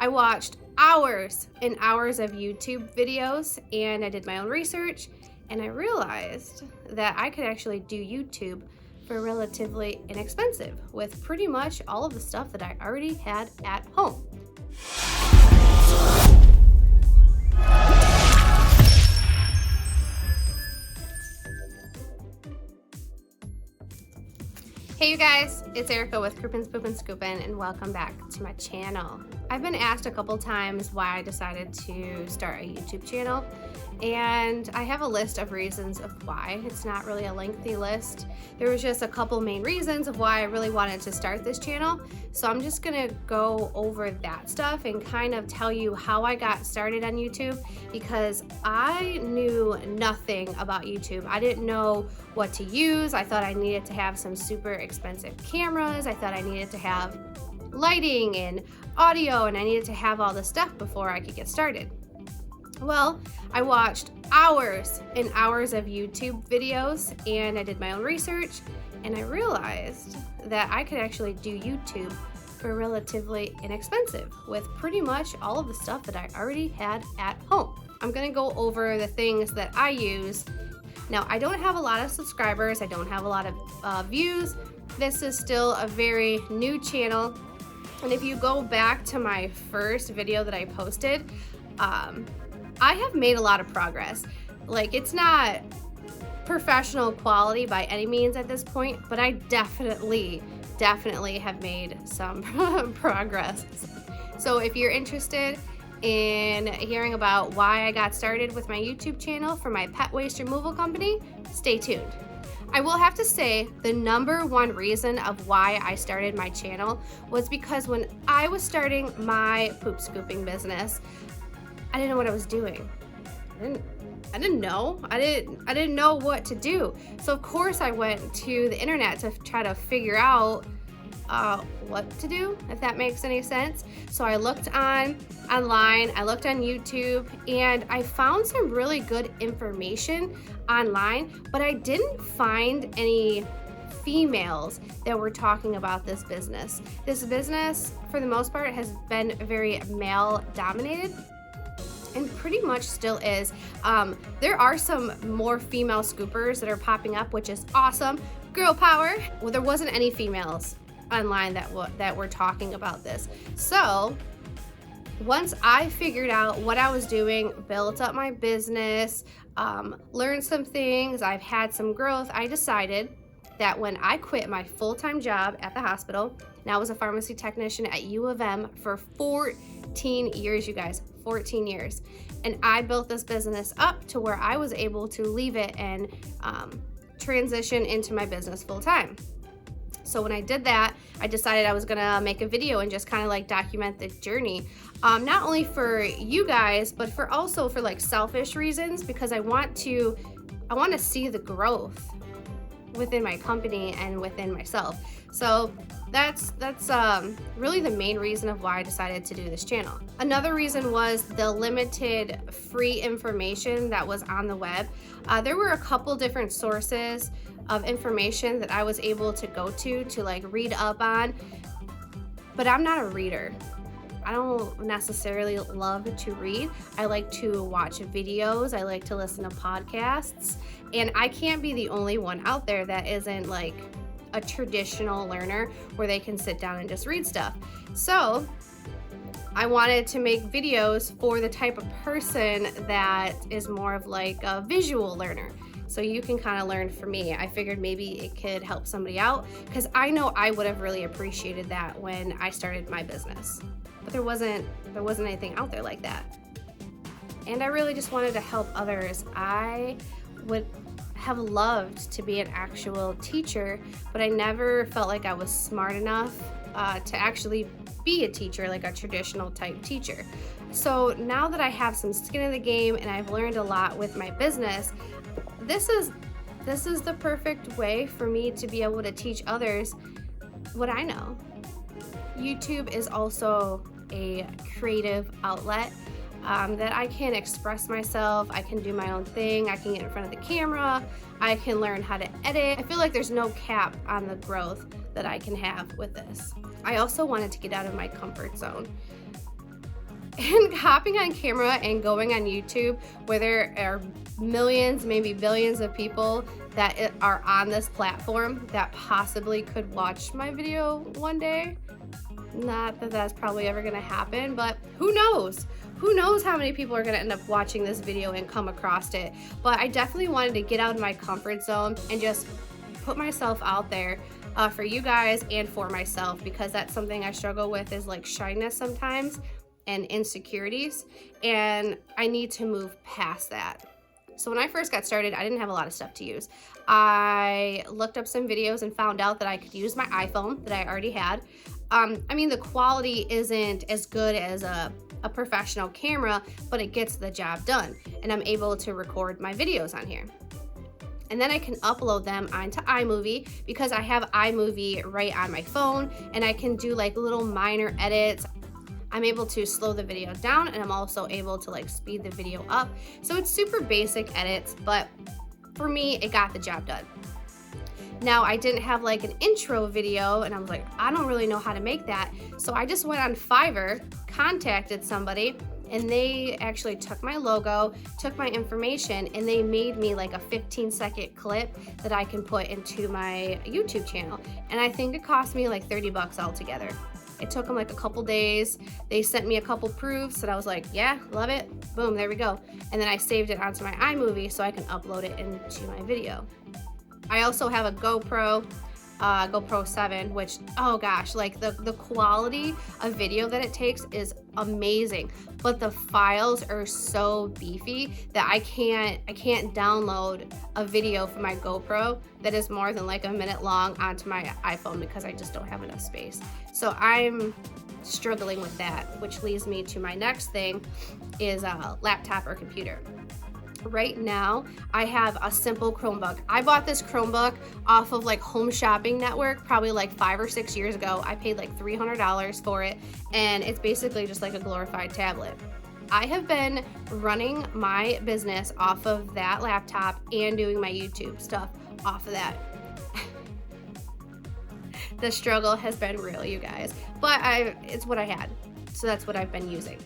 I watched hours and hours of YouTube videos, and I did my own research, and I realized that I could actually do YouTube for relatively inexpensive with pretty much all of the stuff that I already had at home. Hey you guys, it's Erica with Croupin Spoopin Scoopin, and welcome back to my channel. I've been asked a couple times why I decided to start a YouTube channel, and I have a list of reasons of why. It's not really a lengthy list. There was just a couple main reasons of why I really wanted to start this channel. So I'm just gonna go over that stuff and kind of tell you how I got started on YouTube, because I knew nothing about YouTube. I didn't know what to use. I thought I needed to have some super expensive cameras. I thought I needed to have lighting and audio, and I needed to have all this stuff before I could get started. Well, I watched hours and hours of YouTube videos, and I did my own research, and I realized that I could actually do YouTube for relatively inexpensive with pretty much all of the stuff that I already had at home. I'm gonna go over the things that I use. Now, I don't have a lot of subscribers. I don't have a lot of views. This is still a very new channel. And if you go back to my first video that I posted, I have made a lot of progress. Like, it's not professional quality by any means at this point, but I definitely have made some progress. So if you're interested in hearing about why I got started with my YouTube channel for my pet waste removal company, stay tuned. I will have to say the number one reason of why I started my channel was because when I was starting my poop scooping business, I didn't know what I was doing. I didn't know. I didn't know what to do. So of course I went to the internet to try to figure out what to do, if that makes any sense. So I looked online, I looked on YouTube, and I found some really good information online, but I didn't find any females that were talking about this business. This business, for the most part, has been very male dominated, and pretty much still is. There are some more female scoopers that are popping up, which is awesome. Girl power. Well, there wasn't any females online that were talking about this. So once I figured out what I was doing, built up my business, learned some things, I've had some growth, I decided that when I quit my full-time job at the hospital, and I was a pharmacy technician at U of M for 14 years, you guys, 14 years. And I built this business up to where I was able to leave it and transition into my business full-time. So when I did that, I decided I was gonna make a video and just kind of like document the journey. Not only for you guys, but also for like selfish reasons, because I want to see the growth within my company and within myself. So that's really the main reason of why I decided to do this channel. Another reason was the limited free information that was on the web. There were a couple different sources of information that I was able to go to like read up on, but I'm not a reader. I don't necessarily love to read. I like to watch videos. I like to listen to podcasts, and I can't be the only one out there that isn't like a traditional learner where they can sit down and just read stuff. So I wanted to make videos for the type of person that is more of like a visual learner. So you can kind of learn from me. I figured maybe it could help somebody out, because I know I would have really appreciated that when I started my business. But there wasn't anything out there like that. And I really just wanted to help others. I would have loved to be an actual teacher, but I never felt like I was smart enough to actually be a teacher, like a traditional type teacher. So now that I have some skin in the game and I've learned a lot with my business, this is the perfect way for me to be able to teach others what I know. YouTube is also a creative outlet that I can express myself. I can do my own thing. I can get in front of the camera. I can learn how to edit. I feel like there's no cap on the growth that I can have with this. I also wanted to get out of my comfort zone. And hopping on camera and going on YouTube where there are millions, maybe billions of people that are on this platform that possibly could watch my video one day. Not that that's probably ever gonna happen, but who knows? Who knows how many people are gonna end up watching this video and come across it. But I definitely wanted to get out of my comfort zone and just put myself out there for you guys and for myself, because that's something I struggle with, is like shyness sometimes and insecurities, and I need to move past that. So when I first got started, I didn't have a lot of stuff to use. I looked up some videos and found out that I could use my iPhone that I already had. I mean, the quality isn't as good as a professional camera, but it gets the job done, and I'm able to record my videos on here. And then I can upload them onto iMovie, because I have iMovie right on my phone, and I can do like little minor edits. I'm able to slow the video down, and I'm also able to like speed the video up. So it's super basic edits, but for me, it got the job done. Now, I didn't have like an intro video, and I was like, I don't really know how to make that. So I just went on Fiverr, contacted somebody, and they actually took my logo, took my information, and they made me like a 15-second clip that I can put into my YouTube channel. And I think it cost me like 30 bucks altogether. It took them like a couple days. They sent me a couple proofs, and I was like, yeah, love it. Boom, there we go. And then I saved it onto my iMovie so I can upload it into my video. I also have a GoPro 7, which, oh gosh, like the quality of video that it takes is amazing, but the files are so beefy that I can't download a video from my GoPro that is more than like a minute long onto my iPhone, because I just don't have enough space. So I'm struggling with that, which leads me to my next thing, is a laptop or computer. Right now, I have a simple Chromebook. I bought this Chromebook off of like Home Shopping Network probably like 5 or 6 years ago. I paid like $300 for it, and it's basically just like a glorified tablet. I have been running my business off of that laptop and doing my YouTube stuff off of that. The struggle has been real, you guys, but it's what I had, so that's what I've been using.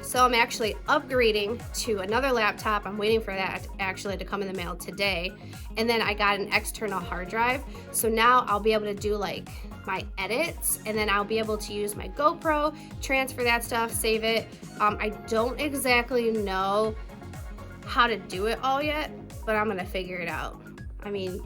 So I'm actually upgrading to another laptop. I'm waiting for that actually to come in the mail today. And then I got an external hard drive. So now I'll be able to do like my edits, and then I'll be able to use my GoPro, transfer that stuff, save it. I don't exactly know how to do it all yet, but I'm gonna figure it out. I mean,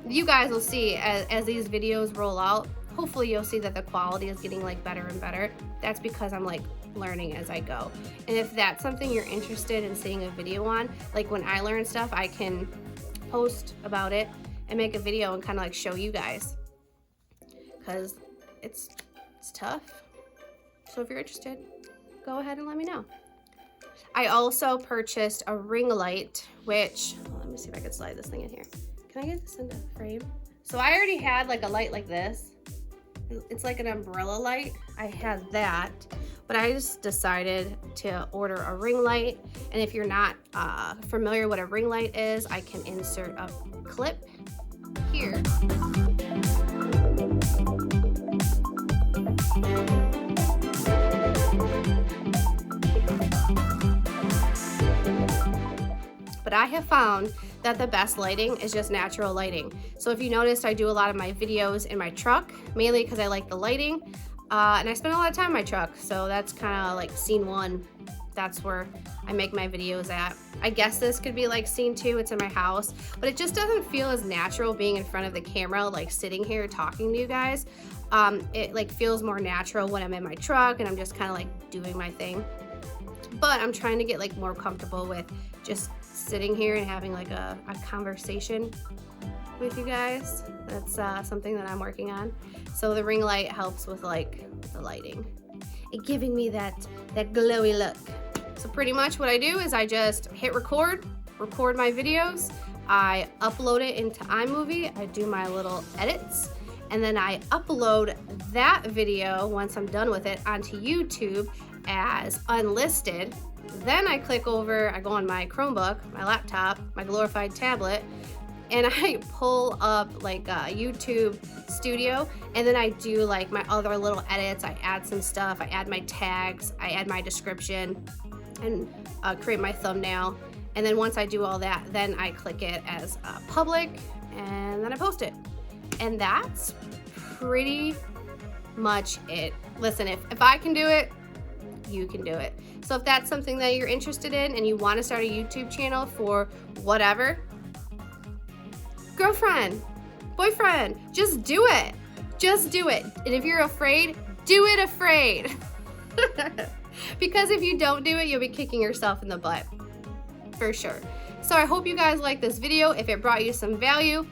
you guys will see as these videos roll out. Hopefully you'll see that the quality is getting like better and better. That's because I'm like learning as I go. And if that's something you're interested in seeing a video on, like when I learn stuff, I can post about it and make a video and kind of like show you guys, because it's tough. So if you're interested, go ahead and let me know. I also purchased a ring light, which, let me see if I can slide this thing in here. Can I get this into frame? So I already had like a light like this. It's like an umbrella light. I had that, but I just decided to order a ring light. And if you're not familiar what a ring light is, I can insert a clip here. But I have found that the best lighting is just natural lighting. So if you noticed, I do a lot of my videos in my truck, mainly because I like the lighting. And I spend a lot of time in my truck, so that's kind of like scene 1. That's where I make my videos at. I guess this could be like scene 2, it's in my house, but it just doesn't feel as natural being in front of the camera, like sitting here talking to you guys. It like feels more natural when I'm in my truck and I'm just kind of like doing my thing. But I'm trying to get like more comfortable with just sitting here and having like a conversation with you guys. That's something that I'm working on. So the ring light helps with like the lighting and giving me that glowy look. So pretty much what I do is I just hit record my videos, I upload it into iMovie, I do my little edits, and then I upload that video once I'm done with it onto YouTube as unlisted. Then I click over, I go on my Chromebook, my laptop, my glorified tablet, and I pull up like YouTube Studio, and then I do like my other little edits. I add some stuff, I add my tags, I add my description, and create my thumbnail. And then once I do all that, then I click it as public, and then I post it. And that's pretty much it. Listen, if I can do it, you can do it. So if that's something that you're interested in and you want to start a YouTube channel for whatever, girlfriend, boyfriend, just do it. Just do it. And if you're afraid, do it afraid. Because if you don't do it, you'll be kicking yourself in the butt. For sure. So I hope you guys like this video. If it brought you some value,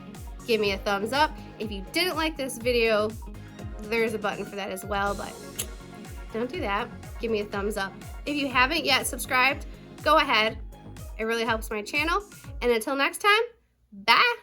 give me a thumbs up. If you didn't like this video, there's a button for that as well, but don't do that. Give me a thumbs up. If you haven't yet subscribed, go ahead. It really helps my channel. And until next time, bye.